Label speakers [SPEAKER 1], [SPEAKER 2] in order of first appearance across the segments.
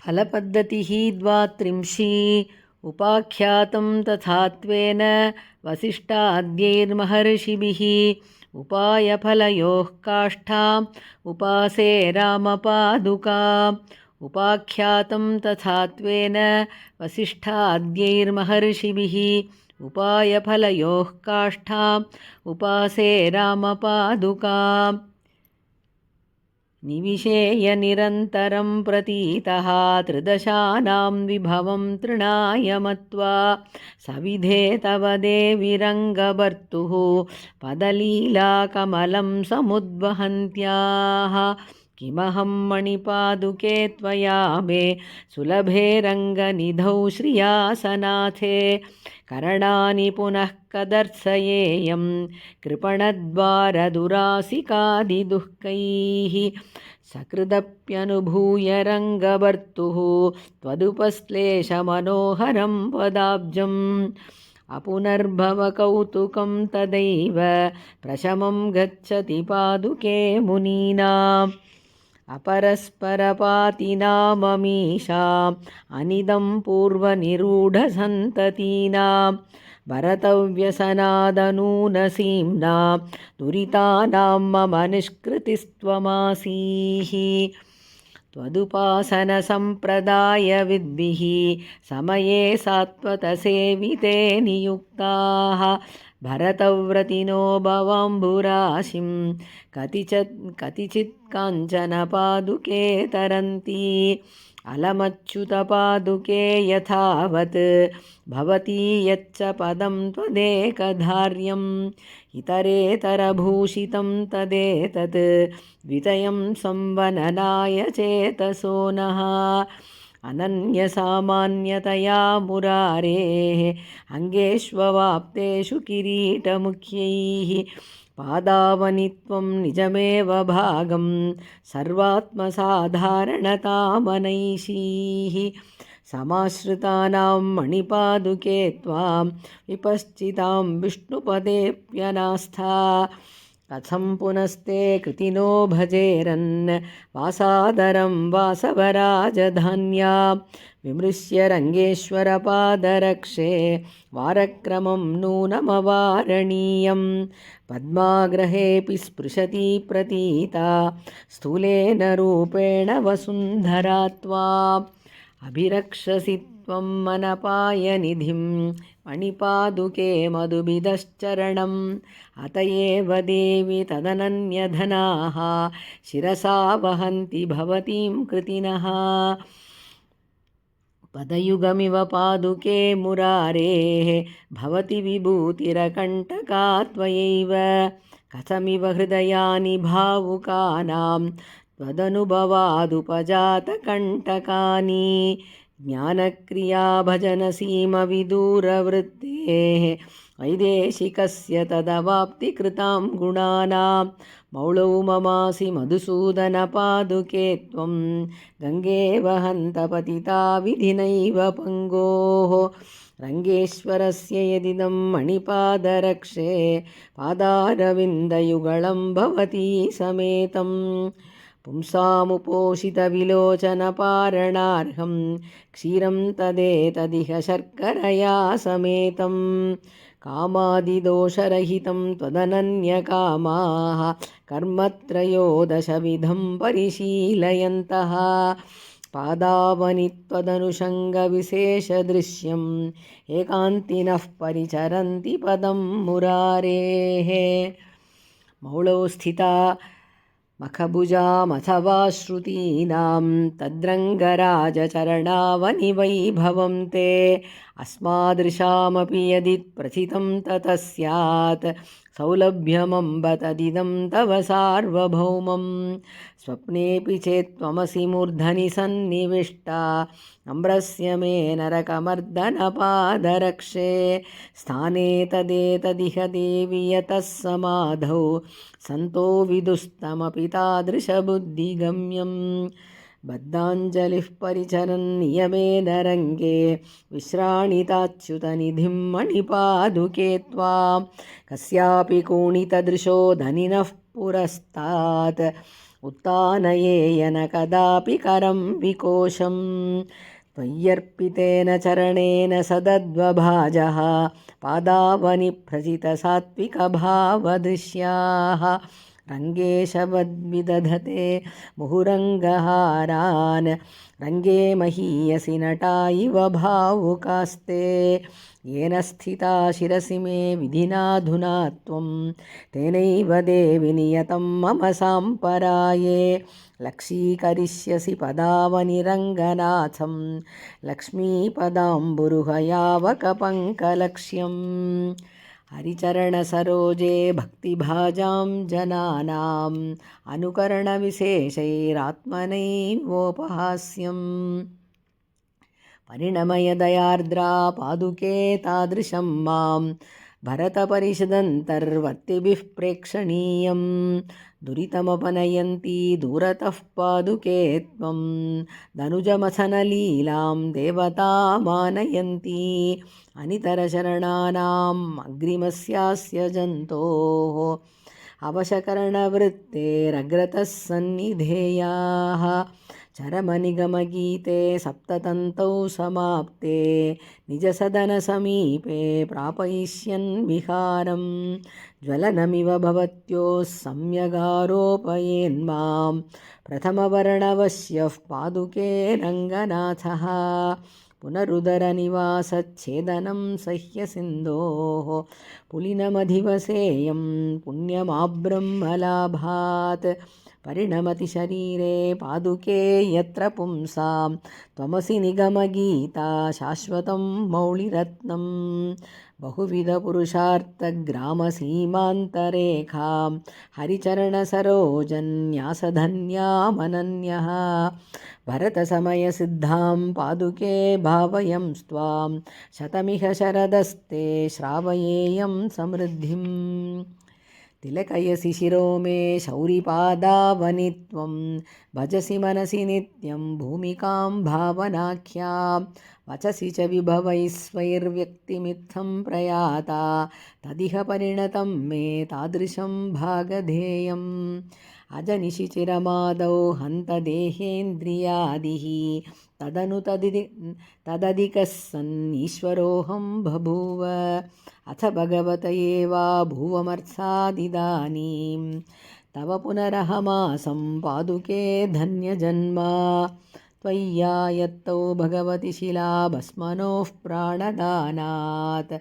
[SPEAKER 1] फलपद्धतिः द्वात्रिंशी उपाख्यातं तथात्वेन वसिष्ठाद्यैर्महर्षिभिः उपायफलयोः काष्ठाम् उपासे रामपादुका उपाख्यातं तथात्वेन वसिष्ठाद्यैर्महर्षिभिः उपायफलयोः काष्ठाम् उपासे रामपादुका निविशेय निरन्तरं प्रतीतः त्रिदशानां विभवं तृणाय मत्वा सविधे तव देवि रङ्गभर्तुः पदलीलाकमलं समुद्वहन्त्याः किमहं मणिपादुके त्वया मे सुलभे रङ्गनिधौ श्रियासनाथे करणानि पुनः कदर्शयेयं कृपणद्वारदुरासिकादिदुःखैः सकृदप्यनुभूय रङ्गभर्तुः त्वदुपश्लेषमनोहरं पदाब्जम् अपुनर्भवकौतुकं तदैव प्रशमं गच्छति पादुके मुनीनाम् अपरस्परपातिनाममीषाम् अनिदं पूर्वनिरूढसन्ततीनां भरतव्यसनादनूनसीम्ना दुरितानां मम निष्कृतिस्त्वमासीः त्वदुपासनसम्प्रदायविद्भिः समये सात्वतसेविते नियुक्ताः भरतव्रतिनो भवाम्बुराशिं कतिचित् काञ्चनपादुके तरन्ति अलमच्युतपादुके यथावत् भवती यच्च पदं त्वदेकधार्यम् इतरेतरभूषितं तदेतत् द्वितयं संवननाय चेतसो नः अनन्यसामान्यतया मुरारेः अङ्गेष्ववाप्तेषु किरीटमुख्यैः पादावनित्वं निजमेव भागं सर्वात्मसाधारणतामनैषीः समाश्रितानां मणिपादुके त्वां विपश्चितां विष्णुपदेऽप्यनास्था कथं पुनस्ते कृतिनो भजेरन् वासादरं वासवराजधान्या विमृश्य रङ्गेश्वरपादरक्षे वारक्रमं नूनमवारणीयं पद्माग्रहेऽपि स्पृशति प्रतीता स्थूलेन रूपेण वसुन्धरा त्वाम् अभिरक्षसि त्वं मनपायनिधिं मणिपादुके मधुभिदश्चरणम् अत एव देवि तदनन्यधनाः शिरसा वहन्ति भवतीं कृतिनः पदयुगमिव पादुके मुरारेः भवति विभूतिरकण्टका त्वयैव कथमिव हृदयानि भावुकानां त्वदनुभवादुपजातकण्टकानि ज्ञानक्रियाभजनसीमविदूरवृत्तेः वैदेशिकस्य तदवाप्तिकृतां गुणानां मौळौ ममासि मधुसूदनपादुके त्वं गङ्गे वहन्तपतिता विधिनैव पङ्गोः रङ्गेश्वरस्य यदिदं मणिपादरक्षे पादारविन्दयुगलं भवती समेतं पुंसामुपोषितविलोचनपारणार्हं क्षीरं तदेतदिह शर्करया समेतं कामादिदोषरहितं त्वदनन्यकामाः कर्मत्रयोदशविधं परिशीलयन्तः पादावनि त्वदनुषङ्गविशेषदृश्यम् एकान्तिनः परिचरन्ति पदं मुरारेः मौळौ स्थिता मखभुजामथवा श्रुतीनां तद्रङ्गराजचरणावनिवैभवं ते अस्मादृशामपि यदि प्रथितं ततः स्यात् सौलभ्यमम्ब तदिदं तव सार्वभौमं स्वप्नेऽपि चेत् त्वमसि मूर्धनि सन्निविष्टा नम्रस्य मे नरकमर्दनपादरक्षे स्थाने तदेतदिह देवि यतः समाधौ सन्तो विदुस्तमपि तादृशबुद्धिगम्यं बद्धाञ्जलिः परिचरन् नियमेन रङ्गे विश्राणिताच्युतनिधिं मणिपादुके त्वां कस्यापि कोणितदृशो धनिनः पुरस्तात् उत्तानयेय न कदापि करं विकोशं त्वय्यर्पितेन चरणेन सदद्वभाजः पादावनिप्रथितसात्विकभावदृश्याः रङ्गेशवद्विदधते मुहुरङ्गहारान् रङ्गे महीयसि नटा इव भावुकास्ते येन स्थिता शिरसि मे विधिनाधुना त्वं तेनैव देवि नियतं मम साम्पराये लक्षीकरिष्यसि पदावनिरङ्गनाथं लक्ष्मीपदाम्बुरुहयावकपङ्कलक्ष्यम् हरिचरणसरोजे भक्तिभाजां जनानाम् अनुकरणविशेषैरात्मनैवोपहास्यम् परिणमयदयार्द्रा पादुके तादृशं मां भरतपरिषदन्तर्वर्तिभिः प्रेक्षणीयं दुरितमपनयन्ती दूरतः पादुके त्वं दनुजमथनलीलां देवतामानयन्ती अनितरशरणानाम् अग्रिमस्यास्य जन्तोः अवशकरणवृत्तेरग्रतः सन्निधेयाः चरमनिगमगीते सप्ततन्तौ समाप्ते निजसदनसमीपे प्रापयिष्यन् विहारं ज्वलनमिव भवत्योः सम्यगारोपयेन्मां प्रथमवर्णवश्यः पादुके रङ्गनाथः पुनरुदरनिवासच्छेदनं सह्यसिन्धोः पुलिनमधिवसेयं पुण्यमाब्रह्मलाभात् परिणमति शरीरे पादुके यत्र पुंसां त्वमसि निगमगीता शाश्वतं मौलिरत्नं बहुविधपुरुषार्थग्रामसीमान्तरेखां हरिचरणसरोजन्यासधन्यामनन्यः भरतसमयसिद्धां पादुके भावयंस्त्वां शतमिह शरदस्ते श्रावयेयं समृद्धिम् तिलकयसि शिरो मे शौरिपादावनि त्वं भजसि मनसि नित्यं भूमिकां भावनाख्यां वचसि च विभवैस्वैर्व्यक्तिमित्थं प्रयाता तदिह परिणतं मे तादृशं भागधेयम् अजनिशिचिरमादौ हन्त देहेन्द्रियादिः तदधिकः सन्नीश्वरोऽहं बभूव अथ भगवत एवा भुवमर्थादिदानीं तव पुनरहमासं पादुके धन्यजन्मा त्वय्यायत्तौ भगवति शिला भस्मनोः प्राणदानात्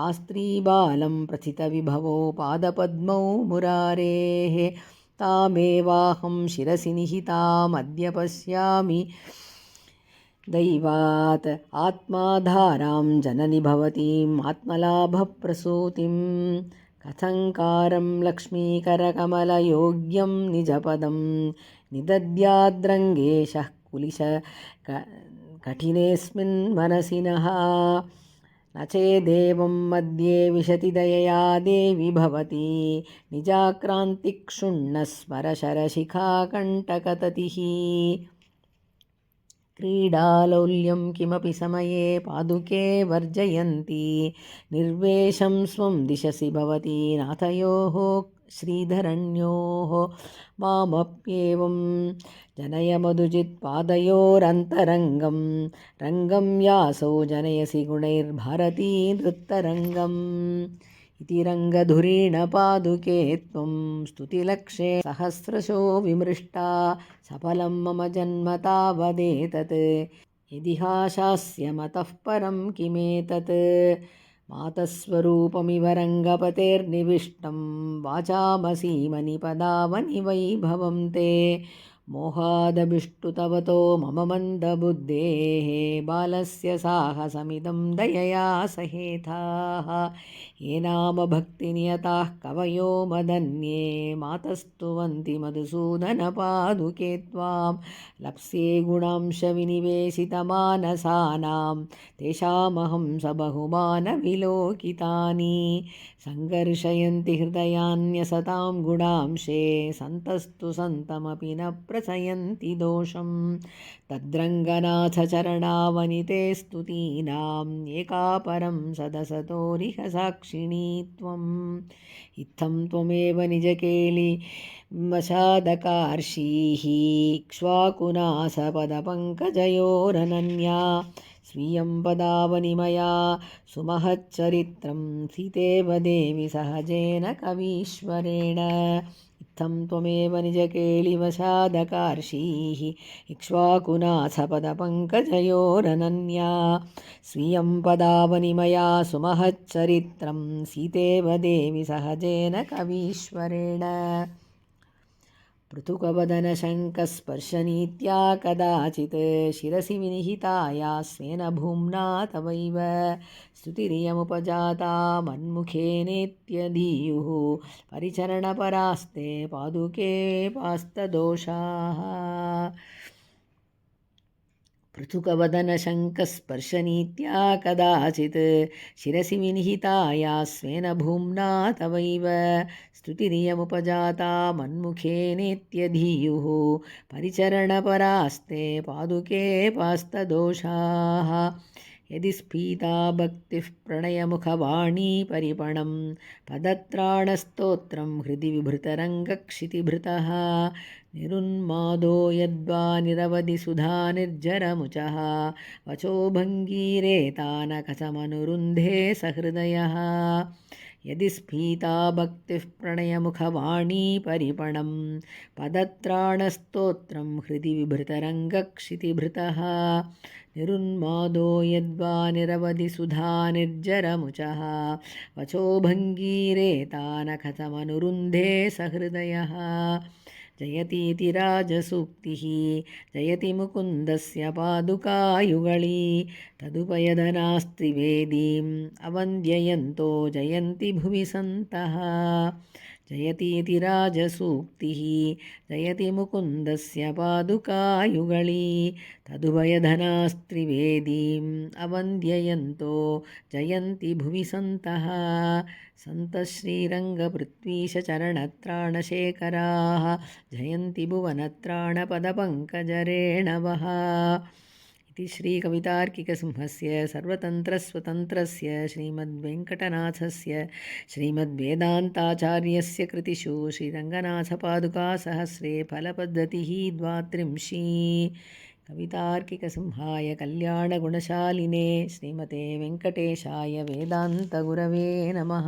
[SPEAKER 1] आस्त्रीबालं प्रथितविभवो पादपद्मौ मुरारेः तामेवाहं शिरसि निहितामद्य पश्यामि दैवात् आत्माधारां जननि भवतीम् आत्मलाभप्रसूतिं कथङ्कारं लक्ष्मीकरकमलयोग्यं निजपदं निदद्याद्रङ्गेशः कुलिश कठिनेऽस्मिन् मनसि नः न चेदेवं मध्ये विशति दयया देवि भवती निजाक्रान्तिक्षुण्णस्मरशरशिखाकण्टकततिः क्रीडालौल्यं किमपि समये पादुके वर्जयन्ती निर्वेशं स्वं दिशसि भवती नाथयोः श्रीधरण्योः मामप्येवं जनय मधुजित्पादयोरन्तरङ्गं रङ्गं यासौ जनयसि गुणैर्भारती नृत्तरङ्गम् इति रङ्गधुरीण पादुके त्वं स्तुतिलक्षे सहस्रशो विमृष्टा सफलं मम जन्म तावदेतत् इतिहासास्य मतः परं किमेतत् मातस्वरूपमिव रङ्गपतेर्निविष्टं वाचामसीमनिपदावनि वैभवं ते मोहादभिष्टुतवतो मम मन्दबुद्धेः बालस्य साहसमिदं दयया सहेताः ये नाम भक्तिनियताः कवयो मदन्ये मातस्तुवन्ति मधुसूदनपादुके त्वां लप्स्ये गुणांशविनिवेशितमानसानां तेषामहं सबहुमानविलोकितानि सङ्घर्षयन्ति हृदयान्यसतां गुणांशे सन्तस्तु सन्तमपि न प्रसयन्ति दोषं तद्रङ्गनाथचरणावनिते स्तुतीनाम् एकापरं सदसतोरिह साक्षिणी त्वम् इत्थं त्वमेव निजकेलि वशादकार्षीः इक्ष्वाकुनासपदपङ्कजयोरनन्या स्वीयं पदावनिमया सुमहच्चरित्रं सीतेव देवि सहजेन कवीश्वरेण इत्थं त्वमेव निजकेलिवशादकार्षीः इक्ष्वाकुनाथपदपङ्कजयोरनन्या स्वीयं पदावनिमया सुमहच्चरित्रं सीतेव देवि सहजेन कवीश्वरेण पृथुकवदनशङ्कस्पर्शनीत्या कदाचित् शिरसि विनिहिताया स्वेन भूम्ना तवैव स्तुतिरियमुपजाता मन्मुखेनेत्यधीयुः परिचरणपरास्ते पादुके पास्तदोषाः पृथुकवदनशङ्कस्पर्शनीत्या कदाचित् शिरसि विनिहिताया स्वेन भूम्ना तवैव स्तुतिरियमुपजाता मन्मुखेनेत्यधीयुः परिचरणपरास्ते पादुके पास्तदोषाः यदि स्फीता भक्तिः प्रणयमुखवाणी परिपणं पदत्राणस्तोत्रं हृदि विभृतरङ्गक्षितिभृतः निरुन्मादो यद्वा निरवधि सुधा निर्जरमुचः वचो भङ्गीरेतान कथमनुरुन्धे सहृदयः यदि स्फीता भक्तिः प्रणयमुखवाणी परिपणं पदत्राणस्तोत्रं हृदि विभृतरङ्गक्षितिभृतः निरुन्मादो यद्वा निरवधि सुधा निर्जरमुचः वचो भङ्गीरेतान कथमनुरुन्धे सहृदयः जयतीति राजसूक्तिः जयति मुकुन्दस्य पादुकायुगळी तदुपयदनास्त्रिवेदीम् अवन्द्ययन्तो जयन्ति भुवि सन्तः जयतीति राजसूक्तिः जयति मुकुन्दस्य पादुकायुगळी तदुभयधनास्त्रिवेदीम् अवन्द्ययन्तो जयन्ति भुवि सन्तः सन्तः श्रीरङ्गपृथ्वीशचरणत्राणशेखराः जयन्ति भुवनत्राणपदपङ्कजरेणवः इति श्रीकवितार्किकसिंहस्य सर्वतन्त्रस्वतन्त्रस्य श्रीमद्वेङ्कटनाथस्य श्रीमद्वेदान्ताचार्यस्य कृतिषु श्रीरङ्गनाथपादुकासहस्रे फलपद्धतिः 32 कवितार्किकसिंहाय कल्याणगुणशालिने श्रीमते वेङ्कटेशाय वेदान्तगुरवे नमः।